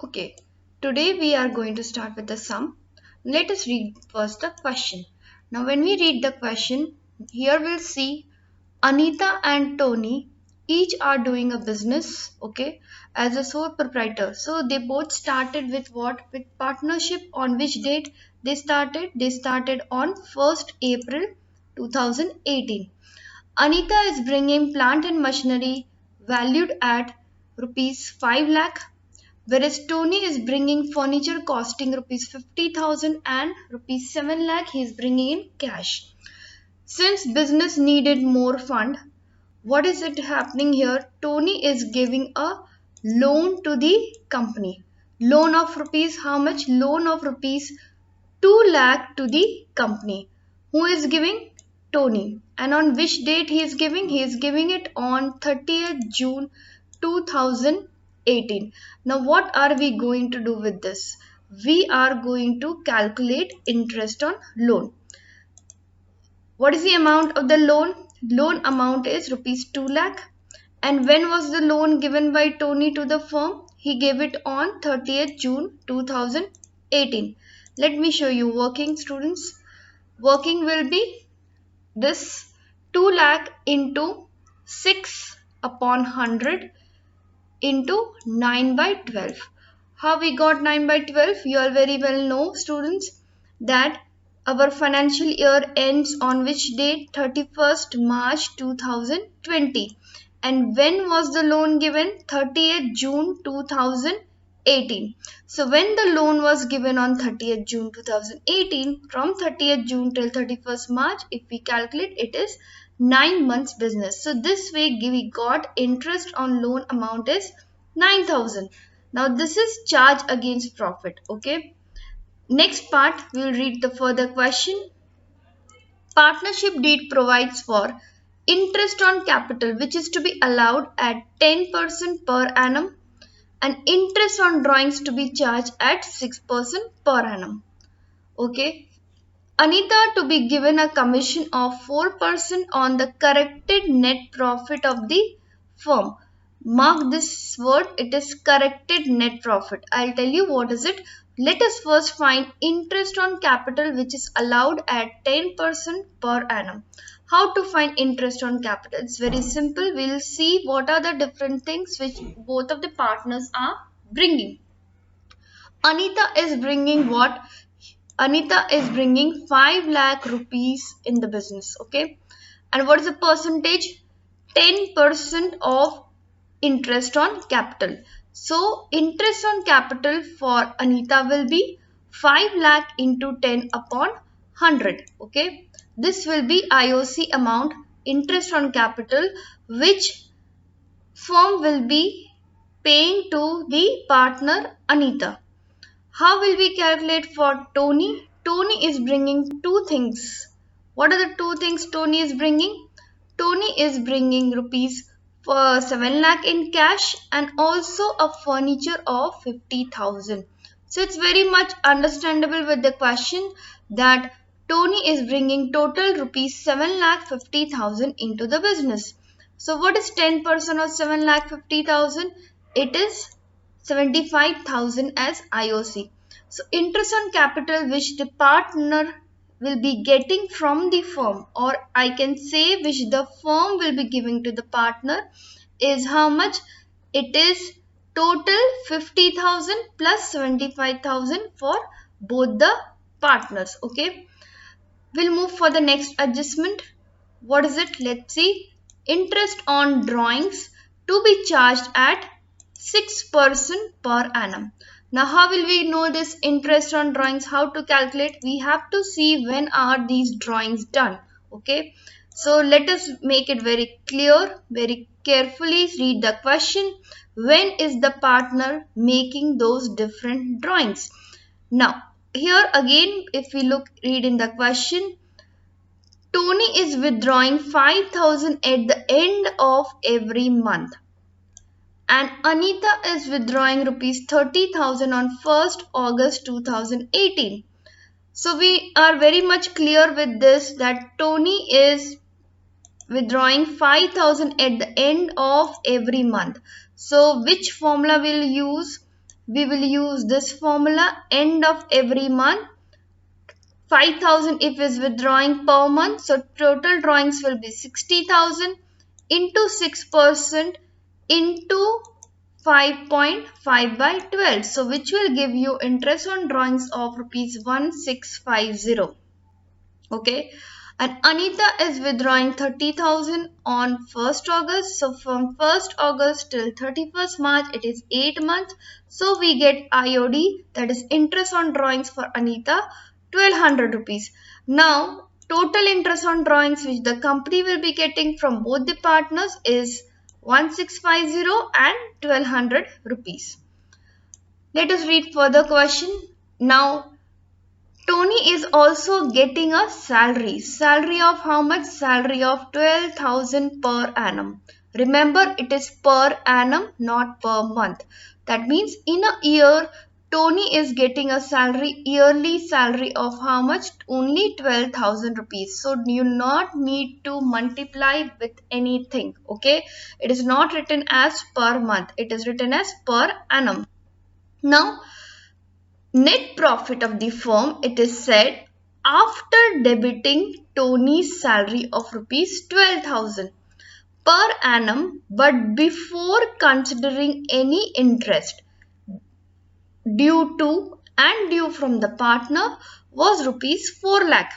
Okay, today we are going to start with the sum. Let us read first the question. Now, when we read the question, here we'll see Anita and Tony each are doing a business, okay, as a sole proprietor. So they both started with what? With partnership. On which date they started? They started on 1st April 2018. Anita is bringing plant and machinery valued at rupees 5 lakh, whereas Tony is bringing furniture costing rupees 50,000 and rupees 7 lakh he is bringing in cash. Since business needed more fund, what is it happening here? Tony is giving a loan to the company. Loan of rupees, how much? Loan of rupees 2 lakh to the company. Who is giving? Tony. And on which date he is giving? He is giving it on 30th June 2018. Now what are we going to do with this? We are going to calculate interest on loan. What is the amount of the loan? Loan amount is rupees 2 lakh. And when was the loan given by Tony to the firm? He gave it on 30th June 2018. Let me show you working, students. Working will be this 2 lakh into 6 upon 100 into 9 by 12. How we got 9 by 12? You all very well know, students, that our financial year ends on which date? 31st March 2020. And when was the loan given? 30th June 2018. So when the loan was given on 30th June 2018, from 30th June till 31st March, if we calculate, it is 9 months business. So this way we got interest on loan amount is 9,000. Now this is charge against profit. Okay. Next part, we will read the further question. Partnership deed provides for interest on capital which is to be allowed at 10% per annum and interest on drawings to be charged at 6% per annum. Okay. Anita to be given a commission of 4% on the corrected net profit of the firm. Mark this word, it is corrected net profit. I'll tell you what is it. Let us first find interest on capital which is allowed at 10% per annum. How to find interest on capital? It's very simple. We'll see what are the different things which both of the partners are bringing. Anita is bringing what? Anita is bringing 5 lakh rupees in the business. Okay. And what is the percentage? 10% of interest on capital. So interest on capital for Anita will be 5 lakh into 10 upon 100. Okay. This will be IOC amount, interest on capital, which firm will be paying to the partner Anita. How will we calculate for Tony? Tony is bringing two things. What are the two things Tony is bringing? Tony is bringing rupees for 7 lakh in cash and also a furniture of 50,000. So it's very much understandable with the question that Tony is bringing total rupees 7 lakh 50,000 into the business. So what is 10% of 7 lakh 50,000? It is 75,000 as IOC. So interest on capital which the partner will be getting from the firm, or I can say which the firm will be giving to the partner, is how much? It is total 50,000 plus 75,000 for both the partners. Okay. We'll move for the next adjustment. What is it? Let's see. Interest on drawings to be charged at 6% per annum. Now how will we know this interest on drawings? How to calculate? We have to see when are these drawings done. Okay. So let us make it very clear, very carefully read the question. When is the partner making those different drawings? Now here again, if we read in the question, Tony is withdrawing 5,000 at the end of every month and Anita is withdrawing rupees 30,000 on 1st August 2018. So we are very much clear with this that Tony is withdrawing 5,000 at the end of every month. So which formula we'll use? we will use this formula. End of every month, 5,000 if is withdrawing per month, so total drawings will be 60,000 into 6% into 5.5 by 12, so which will give you interest on drawings of rupees 1650. Okay, and Anita is withdrawing 30,000 on 1st August. So from 1st August till 31st March, it is 8 months. So we get IOD, that is interest on drawings for Anita, 1200 rupees. Now, total interest on drawings which the company will be getting from both the partners is 1650 and 1200 rupees. Let us read further question. Now, Tony is also getting a salary. Salary of how much? Salary of 12,000 per annum. Remember, it is per annum, not per month. That means in a year, Tony is getting a salary, yearly salary of how much? Only 12,000 rupees. So you not need to multiply with anything. Okay. It is not written as per month. It is written as per annum. Now, net profit of the firm, it is said, after debiting Tony's salary of rupees 12,000 per annum, but before considering any interest due to and due from the partner, was rupees 4 lakh.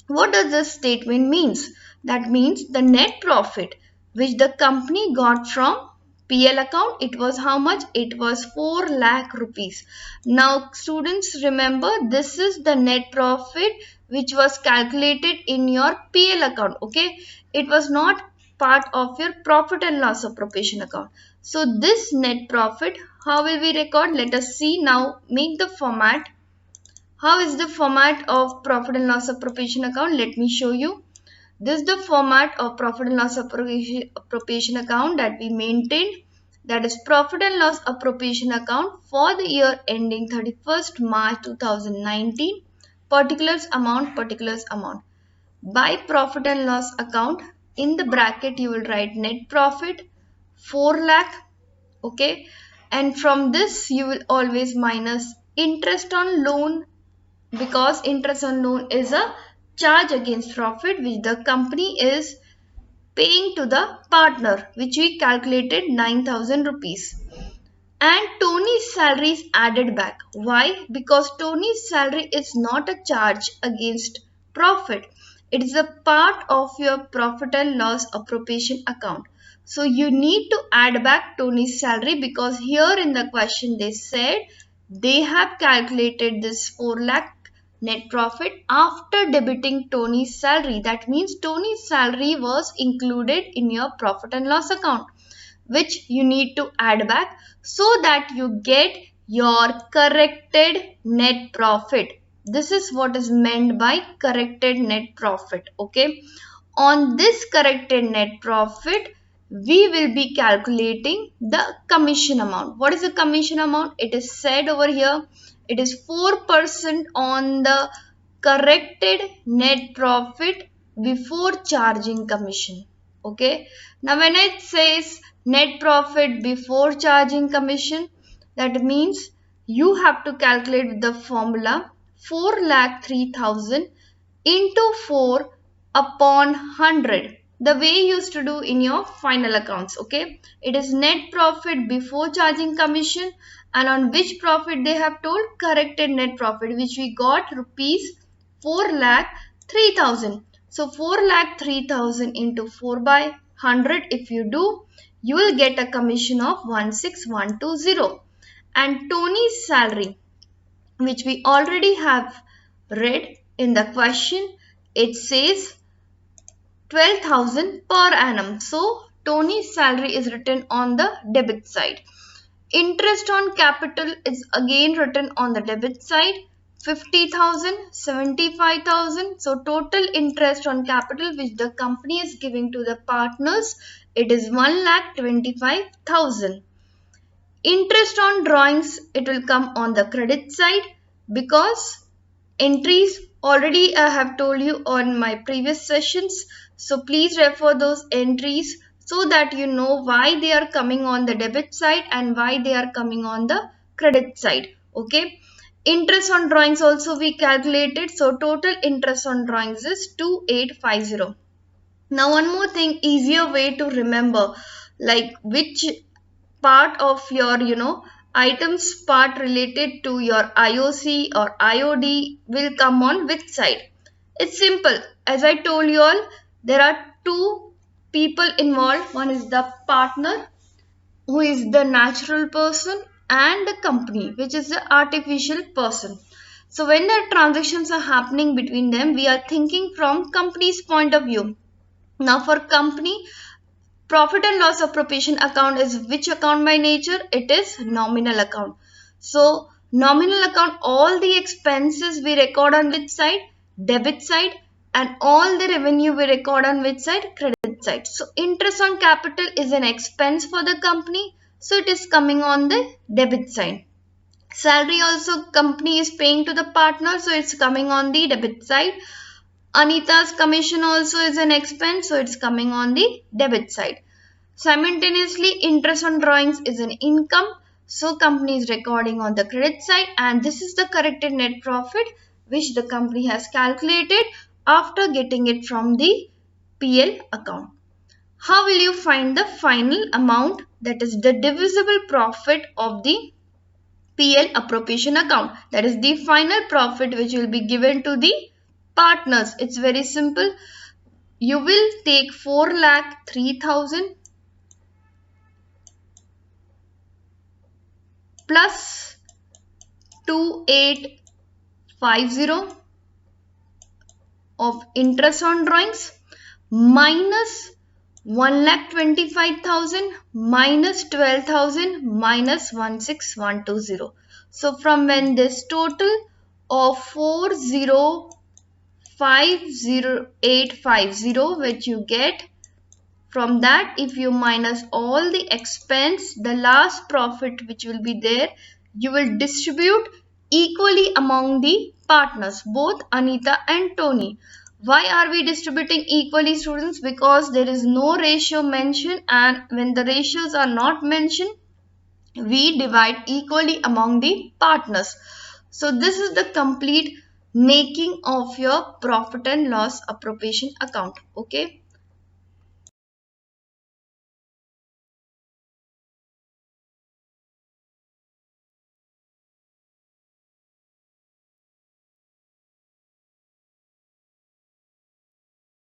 What does this statement means? That means the net profit which the company got from PL account, it was how much? It was 4 lakh rupees. Now students, remember, this is the net profit which was calculated in your PL account. Okay, it was not part of your profit and loss appropriation account. So this net profit, how will we record? Let us see. Now make the format. How is the format of profit and loss appropriation account? Let me show you. This is the format of profit and loss appropriation account that we maintained. That is profit and loss appropriation account for the year ending 31st March 2019. Particulars amount, particulars amount. By profit and loss account, in the bracket you will write net profit 4 lakh. Okay. And from this you will always minus interest on loan, because interest on loan is a charge against profit which the company is paying to the partner, which we calculated 9,000 rupees. And Tony's salary is added back. Why? Because Tony's salary is not a charge against profit. It is a part of your profit and loss appropriation account. So you need to add back Tony's salary, because here in the question they said they have calculated this 4 lakh net profit after debiting Tony's salary. That means Tony's salary was included in your profit and loss account, which you need to add back so that you get your corrected net profit. This is what is meant by corrected net profit. Okay. On this corrected net profit, we will be calculating the commission amount. What is the commission amount? It is said over here, it is 4% on the corrected net profit before charging commission. Okay. Now when it says net profit before charging commission, that means you have to calculate with the formula 4,03,000 into 4 upon 100, the way you used to do in your final accounts. Okay, it is net profit before charging commission, and on which profit they have told? Corrected net profit, which we got rupees 4,03,000. So 4,03,000 into 4 by 100, if you do, you will get a commission of 16,120. And Tony's salary, which we already have read in the question, it says 12,000 per annum. So Tony's salary is written on the debit side. Interest on capital is again written on the debit side. 50,000, 75,000. So total interest on capital which the company is giving to the partners, it is 1,25,000. Interest on drawings, it will come on the credit side, because entries already I have told you on my previous sessions. So please refer those entries so that you know why they are coming on the debit side and why they are coming on the credit side. Okay. Interest on drawings also we calculated. So total interest on drawings is 2850. Now one more thing, easier way to remember, like which part of your items part related to your IOC or IOD will come on which side. It's simple. As I told you all, there are two people involved. One is the partner, who is the natural person, and the company, which is the artificial person. So when the transactions are happening between them, we are thinking from company's point of view. Now for company, profit and loss appropriation account is which account by nature? It is nominal account. So nominal account, all the expenses we record on which side? Debit side. And all the revenue we record on which side? Credit side. So interest on capital is an expense for the company, so it is coming on the debit side. Salary also company is paying to the partner, so it's coming on the debit side. Anita's commission also is an expense, so it's coming on the debit side. Simultaneously, interest on drawings is an income, so company is recording on the credit side, and this is the corrected net profit which the company has calculated after getting it from the PL account. How will you find the final amount, that is the divisible profit of the PL appropriation account? That is the final profit which will be given to the partners. It's very simple. You will take 4,03,000 plus 2850 of interest on drawings minus 1,25,000 minus 12,000 minus 16,120. So from when this total of 40,50850 which you get, from that, if you minus all the expense, the last profit which will be there, you will distribute equally among the partners, both Anita and Tony. Why are we distributing equally, students? Because there is no ratio mentioned, and when the ratios are not mentioned, we divide equally among the partners. So this is the complete making of your profit and loss appropriation account. Okay.